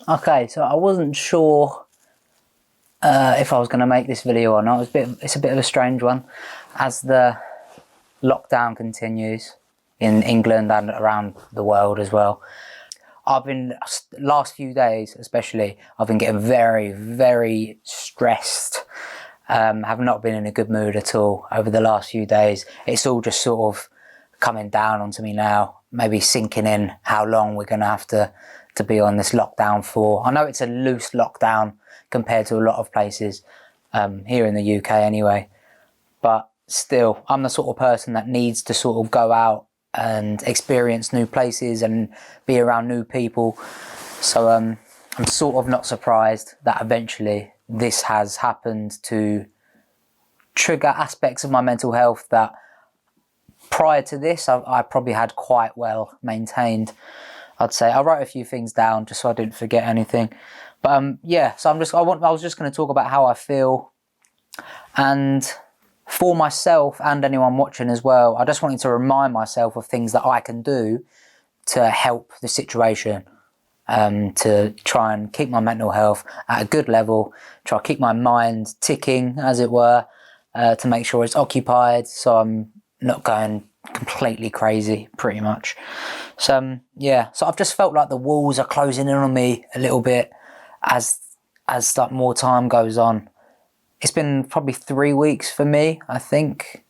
Okay, so I wasn't sure if I was going to make this video or not. It's a bit of a strange one, as the lockdown continues in England and around the world as well. Last few days especially, I've been getting very, very stressed. Have not been in a good mood at all over the last few days. It's all just sort of coming down onto me now, maybe sinking in how long we're going to have to be on this lockdown for. I know it's a loose lockdown compared to a lot of places here in the UK anyway, but still, I'm the sort of person that needs to sort of go out and experience new places and be around new people. So I'm sort of not surprised that eventually this has happened to trigger aspects of my mental health that prior to this I probably had quite well maintained. I'd say I wrote a few things down just so I didn't forget anything. But yeah, so I was just going to talk about how I feel, and for myself and anyone watching as well, I just wanted to remind myself of things that I can do to help the situation, to try and keep my mental health at a good level, try to keep my mind ticking, as it were, to make sure it's occupied so I'm not going completely crazy, pretty much. So yeah, so I've just felt like the walls are closing in on me a little bit as like more time goes on. It's been probably 3 weeks for me, I think,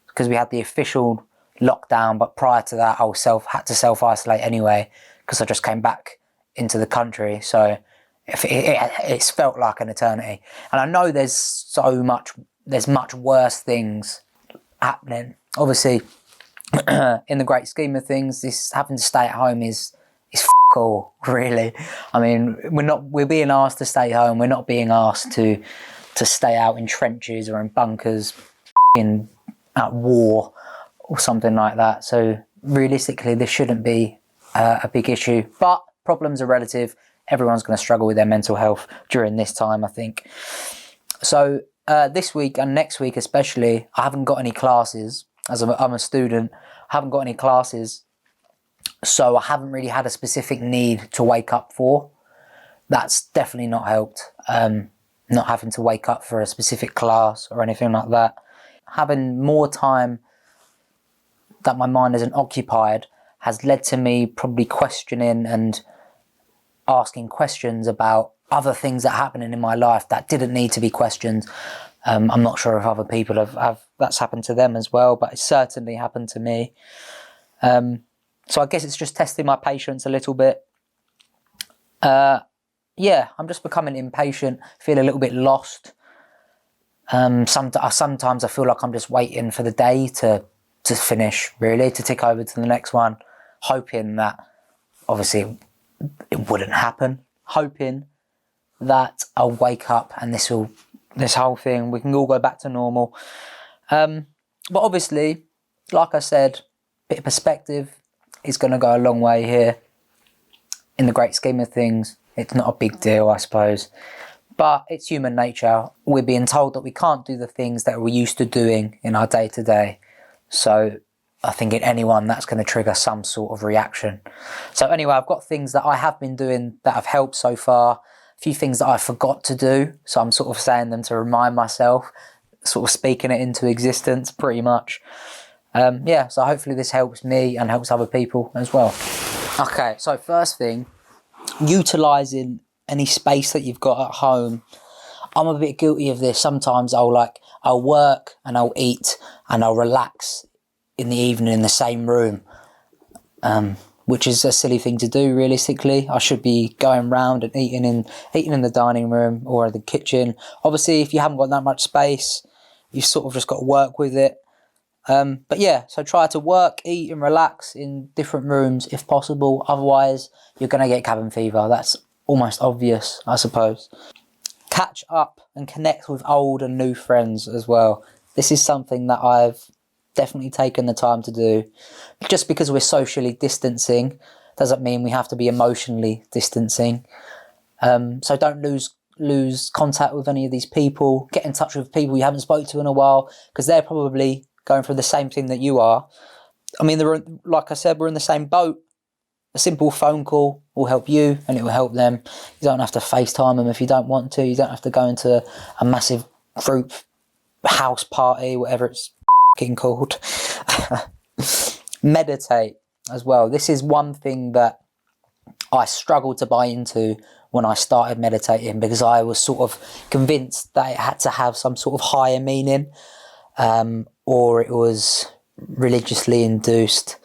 because we had the official lockdown, but prior to that I had to self-isolate anyway because I just came back into the country. So it's felt like an eternity, and I know there's much worse things happening. Obviously, in the great scheme of things, this having to stay at home is all, really. I mean, we're being asked to stay home. We're not being asked to stay out in trenches or in bunkers at war or something like that. So realistically, this shouldn't be a big issue, but problems are relative. Everyone's going to struggle with their mental health during this time, I think. So this week and next week especially, I haven't got any classes, as I'm a student. I haven't got any classes, so I haven't really had a specific need to wake up for. That's definitely not helped. Not having to wake up for a specific class or anything like that. Having more time that my mind isn't occupied has led to me probably questioning and asking questions about other things that are happening in my life that didn't need to be questioned. I'm not sure if other people have that's happened to them as well, but it certainly happened to me. So I guess it's just testing my patience a little bit. Yeah, I'm just becoming impatient, feel a little bit lost. Sometimes I feel like I'm just waiting for the day to finish, really, to tick over to the next one, hoping that, obviously, it wouldn't happen, hoping that I'll wake up and this whole thing, we can all go back to normal. But obviously, like I said, a bit of perspective is going to go a long way here. In the great scheme of things, it's not a big deal, I suppose. But it's human nature. We're being told that we can't do the things that we're used to doing in our day-to-day. So I think in anyone, that's going to trigger some sort of reaction. So anyway, I've got things that I have been doing that have helped so far. A few things that I forgot to do. So I'm sort of saying them to remind myself, sort of speaking it into existence, pretty much. Yeah, so hopefully this helps me and helps other people as well. Okay, so first thing, utilising any space that you've got at home. I'm a bit guilty of this. Sometimes I'll work and I'll eat and I'll relax in the evening in the same room, which is a silly thing to do. Realistically, I should be going round and eating in the dining room or the kitchen. Obviously, if you haven't got that much space, you've sort of just got to work with it. But yeah, so try to work, eat and relax in different rooms if possible. Otherwise, you're going to get cabin fever. That's almost obvious, I suppose. Catch up and connect with old and new friends as well. This is something that I've definitely taken the time to do. Just because we're socially distancing doesn't mean we have to be emotionally distancing. So don't lose contact with any of these people. Get in touch with people you haven't spoke to in a while, because they're probably going through the same thing that you are. I mean, like I said, we're in the same boat. A simple phone call will help you and it will help them. You don't have to FaceTime them if you don't want to. You don't have to go into a massive group house party, whatever it's f***ing called. Meditate as well. This is one thing that I struggled to buy into when I started meditating, because I was sort of convinced that it had to have some sort of higher meaning, or it was religiously induced.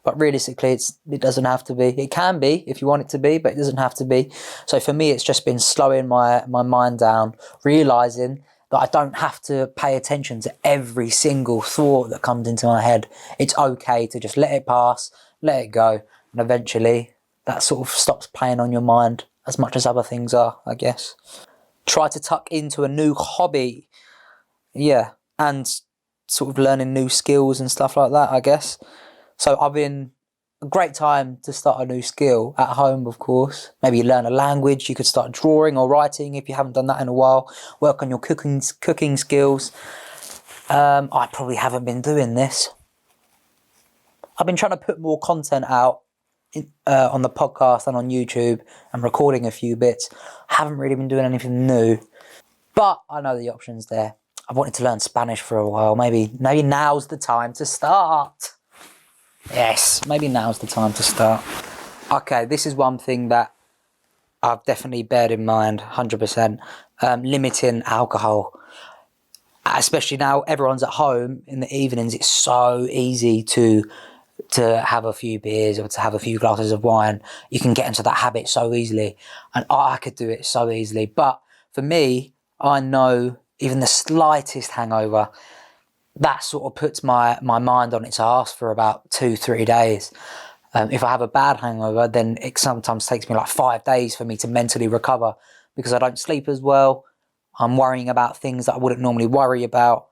But realistically, it doesn't have to be. It can be if you want it to be, but it doesn't have to be. So for me, it's just been slowing my mind down, realising that I don't have to pay attention to every single thought that comes into my head. It's okay to just let it pass, let it go, and eventually that sort of stops playing on your mind as much as other things are, I guess. Try to tuck into a new hobby. Yeah, and sort of learning new skills and stuff like that, I guess. So I've been a great time to start a new skill at home, of course. Maybe you learn a language. You could start drawing or writing if you haven't done that in a while. Work on your cooking skills. I probably haven't been doing this. I've been trying to put more content out on the podcast and on YouTube, and recording a few bits. Haven't really been doing anything new, but I know the options there. I've wanted to learn Spanish for a while. Maybe now's the time to start. Yes, maybe now's the time to start. Okay, this is one thing that I've definitely bared in mind, 100%. Limiting alcohol. Especially now everyone's at home in the evenings, it's so easy to have a few beers or to have a few glasses of wine. You can get into that habit so easily. And I could do it so easily. But for me, I know even the slightest hangover, that sort of puts my mind on its arse for about 2-3 days. If I have a bad hangover, then it sometimes takes me like 5 days for me to mentally recover, because I don't sleep as well. I'm worrying about things that I wouldn't normally worry about.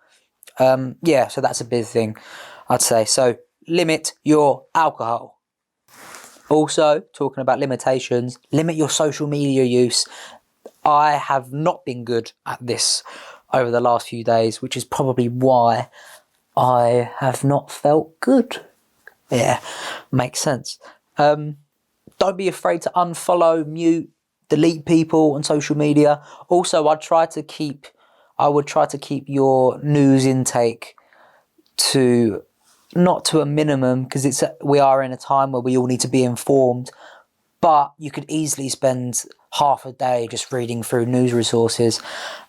Yeah, so that's a big thing, I'd say. So limit your alcohol. Also, talking about limitations, limit your social media use. I have not been good at this over the last few days, which is probably why I have not felt good. Yeah, makes sense. Don't be afraid to unfollow, mute, delete people on social media. Also, I would try to keep your news intake not to a minimum, because we are in a time where we all need to be informed. But you could easily spend half a day just reading through news resources,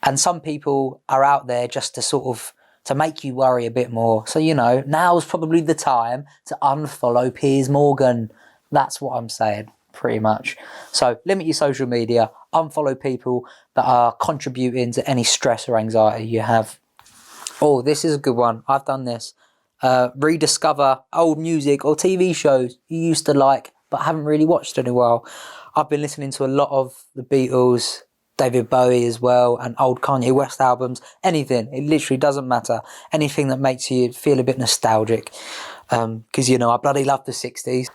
and some people are out there just to make you worry a bit more. So, now's probably the time to unfollow Piers Morgan. That's what I'm saying, pretty much. So limit your social media, unfollow people that are contributing to any stress or anxiety you have. Oh, this is a good one. I've done this. Rediscover old music or TV shows you used to like but haven't really watched in a while. I've been listening to a lot of the Beatles, David Bowie as well, and old Kanye West albums. Anything, it literally doesn't matter. Anything that makes you feel a bit nostalgic, because I bloody love the 60s.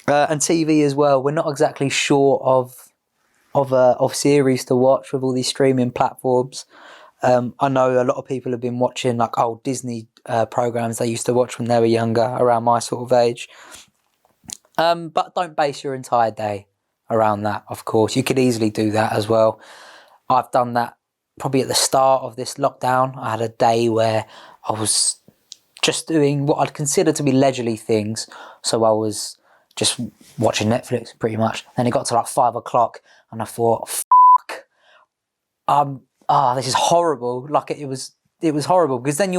And TV as well. We're not exactly sure of series to watch with all these streaming platforms. I know a lot of people have been watching like old Disney programs they used to watch when they were younger, around my sort of age. But don't base your entire day around that, of course. You could easily do that as well. I've done that probably at the start of this lockdown. I had a day where I was just doing what I'd consider to be leisurely things. So I was just watching Netflix pretty much. Then it got to like 5 o'clock and I thought, fuck, this is horrible. Like it was horrible, because then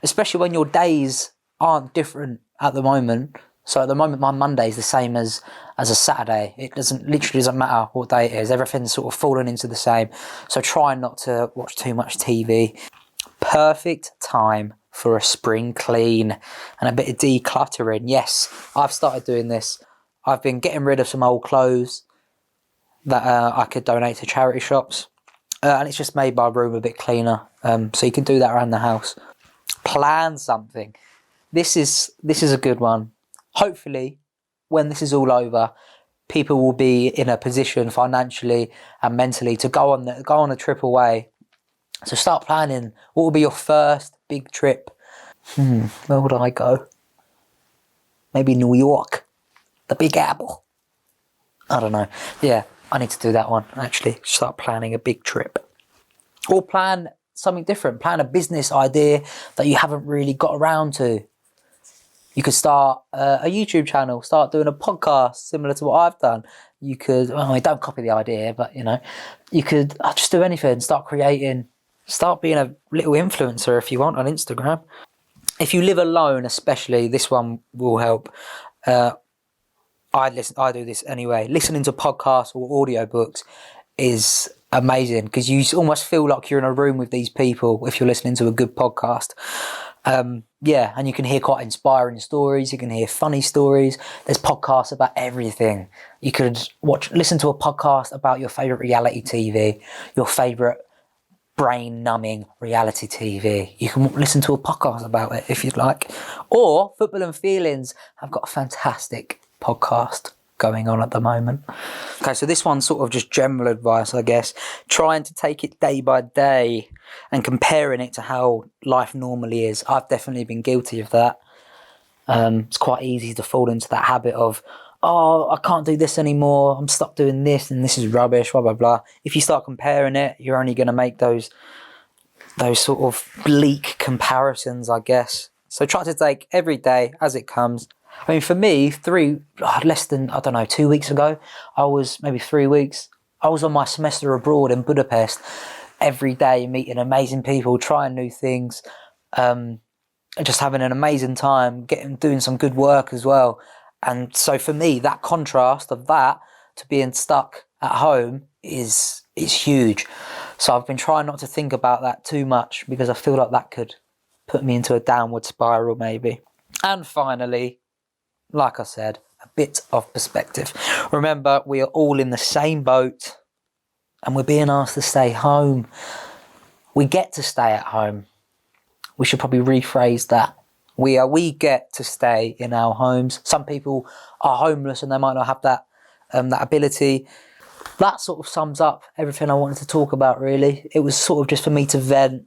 especially when your days aren't different at the moment. So at the moment, my Monday is the same as a Saturday. It literally doesn't matter what day it is. Everything's sort of fallen into the same. So try not to watch too much TV. Perfect time for a spring clean and a bit of decluttering. Yes, I've started doing this. I've been getting rid of some old clothes that I could donate to charity shops. And it's just made my room a bit cleaner. So you can do that around the house. Plan something. This is a good one. Hopefully, when this is all over, people will be in a position financially and mentally to go on a trip away. So start planning. What will be your first big trip? Where would I go? Maybe New York. The Big Apple. I don't know. Yeah, I need to do that one, actually. Start planning a big trip. Or plan something different. Plan a business idea that you haven't really got around to. You could start a YouTube channel, start doing a podcast similar to what I've done. You could, well, I mean, don't copy the idea, but, you know, you could just do anything, start creating, start being a little influencer if you want on Instagram. If you live alone, especially, this one will help. I do this anyway. Listening to podcasts or audiobooks is amazing because you almost feel like you're in a room with these people if you're listening to a good podcast. Yeah, and you can hear quite inspiring stories. You can hear funny stories. There's podcasts about everything. You could listen to a podcast about your favourite reality TV, your favourite brain-numbing reality TV. You can listen to a podcast about it if you'd like. Or Football and Feelings have got a fantastic podcast going on at the moment. Okay, so this one's sort of just general advice, I guess. Trying to take it day by day and comparing it to how life normally is. I've definitely been guilty of that. It's quite easy to fall into that habit of, oh, I can't do this anymore. I'm stuck doing this and this is rubbish, blah, blah, blah. If you start comparing it, you're only going to make those sort of bleak comparisons, I guess. So try to take every day as it comes. I mean, for me, 2 weeks ago, maybe 3 weeks, I was on my semester abroad in Budapest every day, meeting amazing people, trying new things, and just having an amazing time, doing some good work as well. And so for me, that contrast of that to being stuck at home is huge. So I've been trying not to think about that too much because I feel like that could put me into a downward spiral maybe. And finally, like I said, a bit of perspective. Remember, we are all in the same boat and we're being asked to stay home. We get to stay at home. We should probably rephrase that. We get to stay in our homes. Some people are homeless and they might not have that ability. That sort of sums up everything I wanted to talk about, really. It was sort of just for me to vent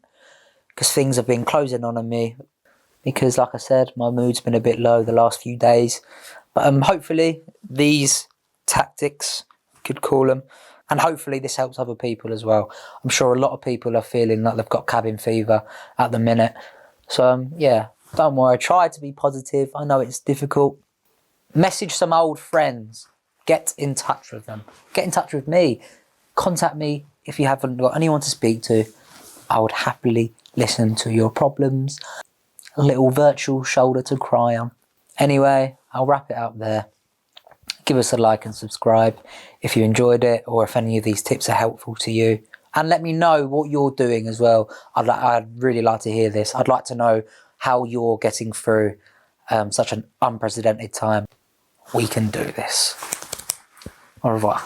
because things have been closing on me. Because, like I said, my mood's been a bit low the last few days. But hopefully these tactics, you could call them, and hopefully this helps other people as well. I'm sure a lot of people are feeling like they've got cabin fever at the minute. So, yeah, don't worry. Try to be positive. I know it's difficult. Message some old friends. Get in touch with them. Get in touch with me. Contact me if you haven't got anyone to speak to. I would happily listen to your problems. A little virtual shoulder to cry on. Anyway, I'll wrap it up there. Give us a like and subscribe if you enjoyed it or if any of these tips are helpful to you. And let me know what you're doing as well. I'd really like to hear this. I'd like to know how you're getting through such an unprecedented time. We can do this. Au revoir.